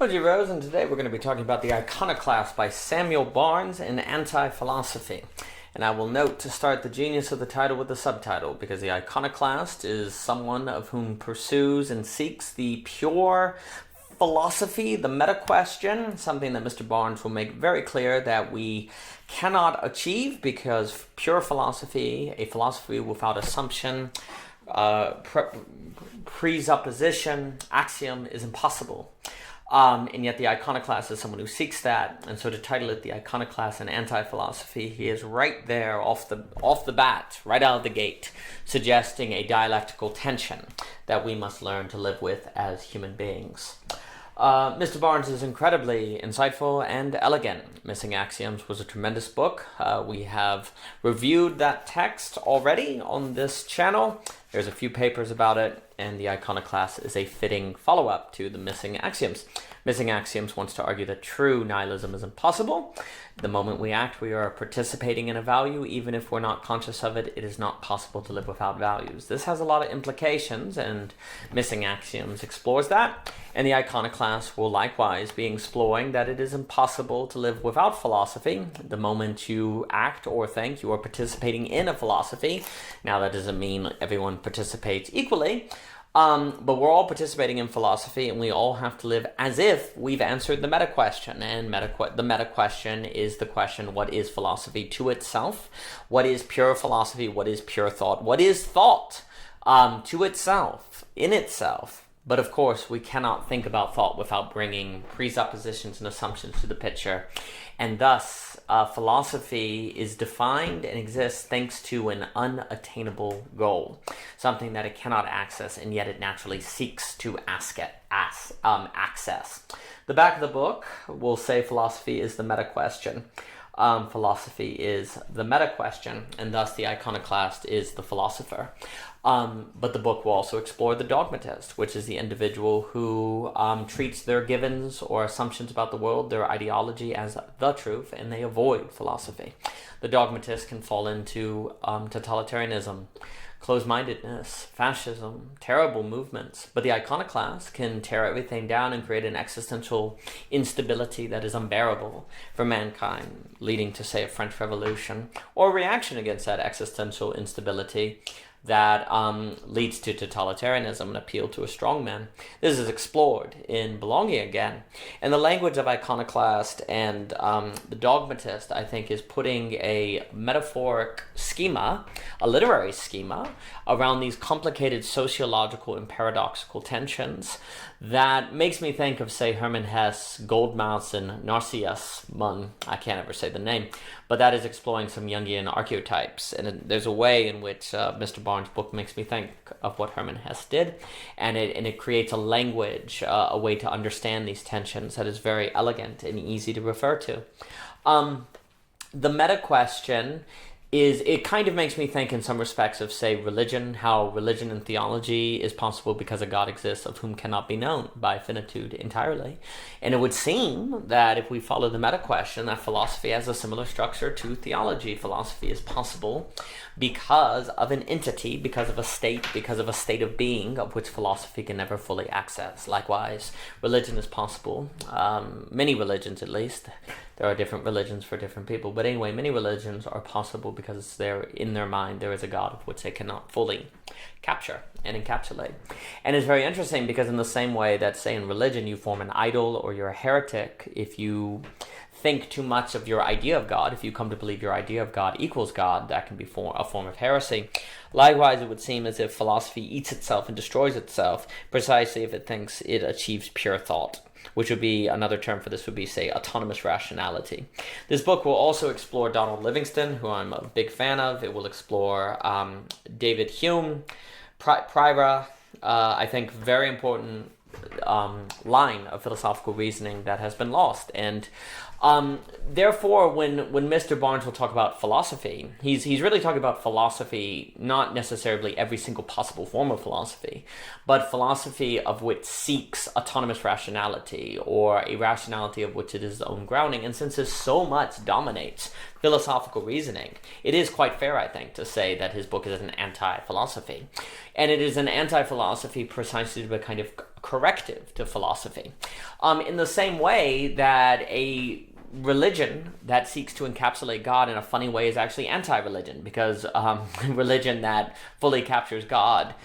Hello, Rose, and today we're going to be talking about the Iconoclast by Samuel Barnes in Anti-Philosophy. And I will note to start the genius of the title with the subtitle, because the iconoclast is someone of whom pursues and seeks the pure philosophy, the meta-question, something that Mr. Barnes will make very clear that we cannot achieve, because pure philosophy, a philosophy without assumption, presupposition, axiom, is impossible. And yet the iconoclast is someone who seeks that, and so to title it the iconoclast and anti-philosophy, he is right there off the bat, right out of the gate, suggesting a dialectical tension that we must learn to live with as human beings. Mr. Barnes is incredibly insightful and elegant. Missing Axioms was a tremendous book. We have reviewed that text already on this channel. There's a few papers about it, and the Iconoclast is a fitting follow-up to the Missing Axioms. Missing Axioms wants to argue that true nihilism is impossible. The moment we act, we are participating in a value. Even if we're not conscious of it, it is not possible to live without values. This has a lot of implications, and Missing Axioms explores that. And the Iconoclast will likewise be exploring that it is impossible to live without philosophy. The moment you act or think, you are participating in a philosophy. Now, that doesn't mean everyone participates equally, but we're all participating in philosophy, and we all have to live as if we've answered the meta-question. And the meta-question is the question, what is philosophy to itself? What is pure philosophy? What is pure thought? What is thought to itself, in itself? But of course, we cannot think about thought without bringing presuppositions and assumptions to the picture. And thus, philosophy is defined and exists thanks to an unattainable goal, something that it cannot access, and yet it naturally seeks to access. The back of the book will say philosophy is the meta-question. Philosophy is the meta-question, and thus the iconoclast is the philosopher. But the book will also explore the dogmatist, which is the individual who treats their givens or assumptions about the world, their ideology, as the truth, and they avoid philosophy. The dogmatist can fall into totalitarianism, closed-mindedness, fascism, terrible movements. But the iconoclast can tear everything down and create an existential instability that is unbearable for mankind, leading to, say, a French Revolution, or a reaction against that existential instability that leads to totalitarianism and appeal to a strongman. This is explored in Belonging Again. And the language of iconoclast and the dogmatist, I think, is putting a metaphoric schema, a literary schema, around these complicated sociological and paradoxical tensions that makes me think of, say, Hermann Hesse, Goldmouth, and Narcissus Munn. I can't ever say the name, but that is exploring some Jungian archetypes. And there's a way in which Mr. Barnes' book makes me think of what Hermann Hesse did, and it creates a language, a way to understand these tensions that is very elegant and easy to refer to. The meta-question it kind of makes me think in some respects of, say, religion, how religion and theology is possible because a God exists of whom cannot be known by finitude entirely. And it would seem that if we follow the meta-question, that philosophy has a similar structure to theology. Philosophy is possible because of an entity, because of a state of being of which philosophy can never fully access. Likewise, religion is possible. Many religions, at least. There are different religions for different people. But anyway, many religions are possible because it's there in their mind. There is a God of which they cannot fully capture and encapsulate. And it's very interesting because in the same way that, say, in religion you form an idol or you're a heretic if you think too much of your idea of God, if you come to believe your idea of God equals God, that can be a form of heresy. Likewise, it would seem as if philosophy eats itself and destroys itself precisely if it thinks it achieves pure thought, which would be, another term for this would be, say, autonomous rationality. This book will also explore Donald Livingston, who I'm a big fan of. It will explore David Hume, Pyrrho, I think very important line of philosophical reasoning that has been lost. And therefore, when Mr. Barnes will talk about philosophy, he's really talking about philosophy, not necessarily every single possible form of philosophy, but philosophy of which seeks autonomous rationality, or a rationality of which it is its own grounding. And since this so much dominates philosophical reasoning, it is quite fair, I think, to say that his book is an anti-philosophy. And it is an anti-philosophy precisely to kind of corrective to philosophy. In the same way that a religion that seeks to encapsulate God in a funny way is actually anti-religion, because religion that fully captures God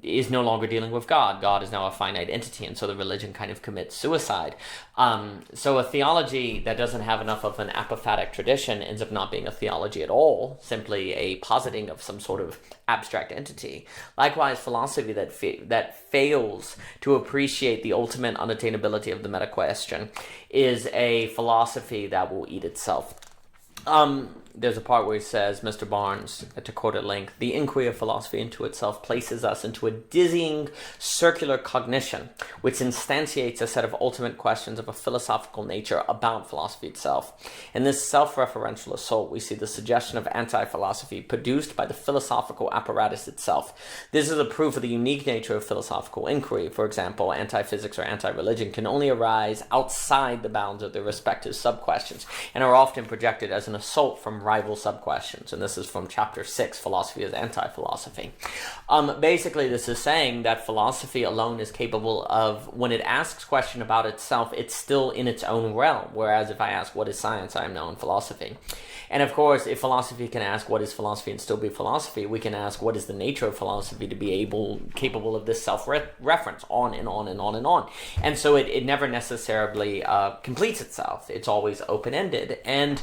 is no longer dealing with God. God is now a finite entity, and so the religion kind of commits suicide. So a theology that doesn't have enough of an apophatic tradition ends up not being a theology at all, simply a positing of some sort of abstract entity. Likewise, philosophy that fails to appreciate the ultimate unattainability of the meta-question is a philosophy that will eat itself. There's a part where he says, Mr. Barnes, to quote at length, "The inquiry of philosophy into itself places us into a dizzying circular cognition, which instantiates a set of ultimate questions of a philosophical nature about philosophy itself. In this self-referential assault, we see the suggestion of anti-philosophy produced by the philosophical apparatus itself. This is a proof of the unique nature of philosophical inquiry. For example, anti-physics or anti-religion can only arise outside the bounds of their respective sub-questions, and are often projected as an assault from rival sub-questions." And this is from chapter 6, Philosophy as Anti-Philosophy. Basically, this is saying that philosophy alone is capable of, when it asks question about itself, it's still in its own realm. Whereas if I ask, what is science, I am now in philosophy. And of course, if philosophy can ask, what is philosophy, and still be philosophy, we can ask, what is the nature of philosophy to be capable of this self-reference, on and on and on and on. And so it never necessarily completes itself. It's always open-ended. And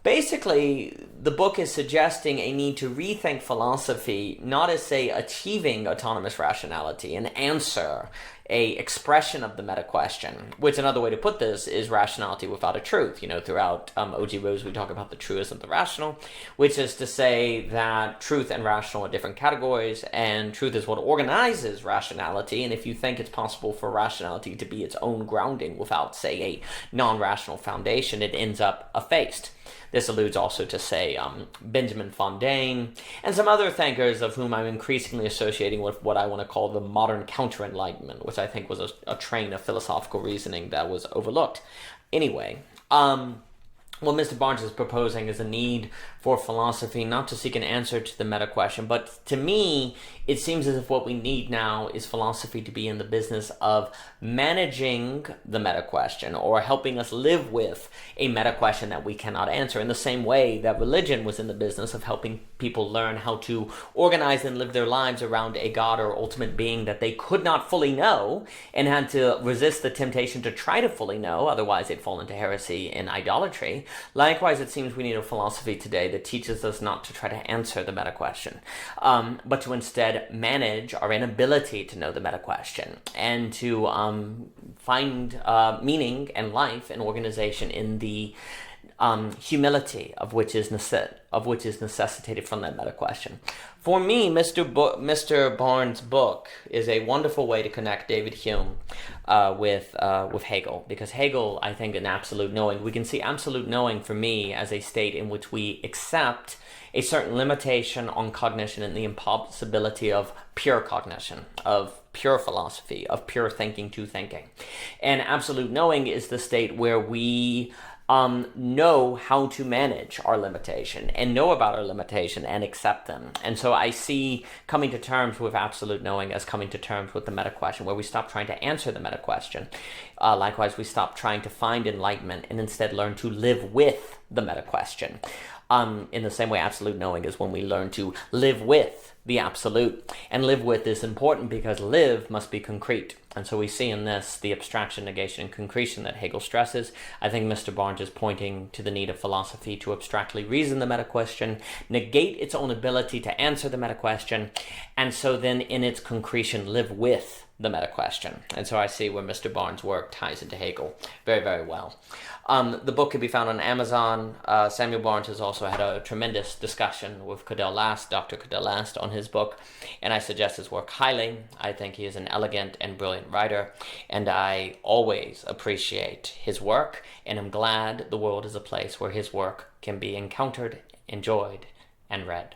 basically, the book is suggesting a need to rethink philosophy, not as, say, achieving autonomous rationality, an answer, a expression of the meta-question, which another way to put this is rationality without a truth. Throughout O.G. Rose, we talk about the truism of the rational, which is to say that truth and rational are different categories, and truth is what organizes rationality, and if you think it's possible for rationality to be its own grounding without, say, a non-rational foundation, it ends up effaced. This alludes also to, say, Benjamin Fontaine, and some other thinkers of whom I'm increasingly associating with what I want to call the modern counter-enlightenment, which I think was a train of philosophical reasoning that was overlooked. Anyway, what Mr. Barnes is proposing is a need for philosophy not to seek an answer to the meta-question, but to me, it seems as if what we need now is philosophy to be in the business of managing the meta-question, or helping us live with a meta-question that we cannot answer, in the same way that religion was in the business of helping people learn how to organize and live their lives around a God or ultimate being that they could not fully know, and had to resist the temptation to try to fully know, otherwise they'd fall into heresy and idolatry. Likewise, it seems we need a philosophy today that teaches us not to try to answer the meta-question, but to instead manage our inability to know the meta-question, and to find meaning and life and organization in the humility of which is necessitated from that meta-question. For me, Mr. Barnes' book is a wonderful way to connect David Hume with Hegel, because Hegel, I think, in absolute knowing, we can see absolute knowing for me as a state in which we accept a certain limitation on cognition and the impossibility of pure cognition, of pure philosophy, of pure thinking to thinking. And absolute knowing is the state where we know how to manage our limitation, and know about our limitation and accept them. And so I see coming to terms with absolute knowing as coming to terms with the meta-question, where we stop trying to answer the meta-question. Likewise, we stop trying to find enlightenment and instead learn to live with the meta-question. In the same way, absolute knowing is when we learn to live with the absolute. And live with is important because live must be concrete. And so we see in this the abstraction, negation, and concretion that Hegel stresses. I think Mr. Barnes is pointing to the need of philosophy to abstractly reason the meta-question, negate its own ability to answer the meta-question, and so then in its concretion live with the meta-question. And so I see where Mr. Barnes' work ties into Hegel very, very well. The book can be found on Amazon. Samuel Barnes has also had a tremendous discussion with Dr. Cadell Last on his book, and I suggest his work highly. I think he is an elegant and brilliant writer, and I always appreciate his work, and I'm glad the world is a place where his work can be encountered, enjoyed, and read.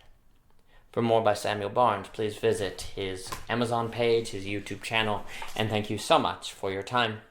For more by Samuel Barnes, please visit his Amazon page, his YouTube channel, and thank you so much for your time.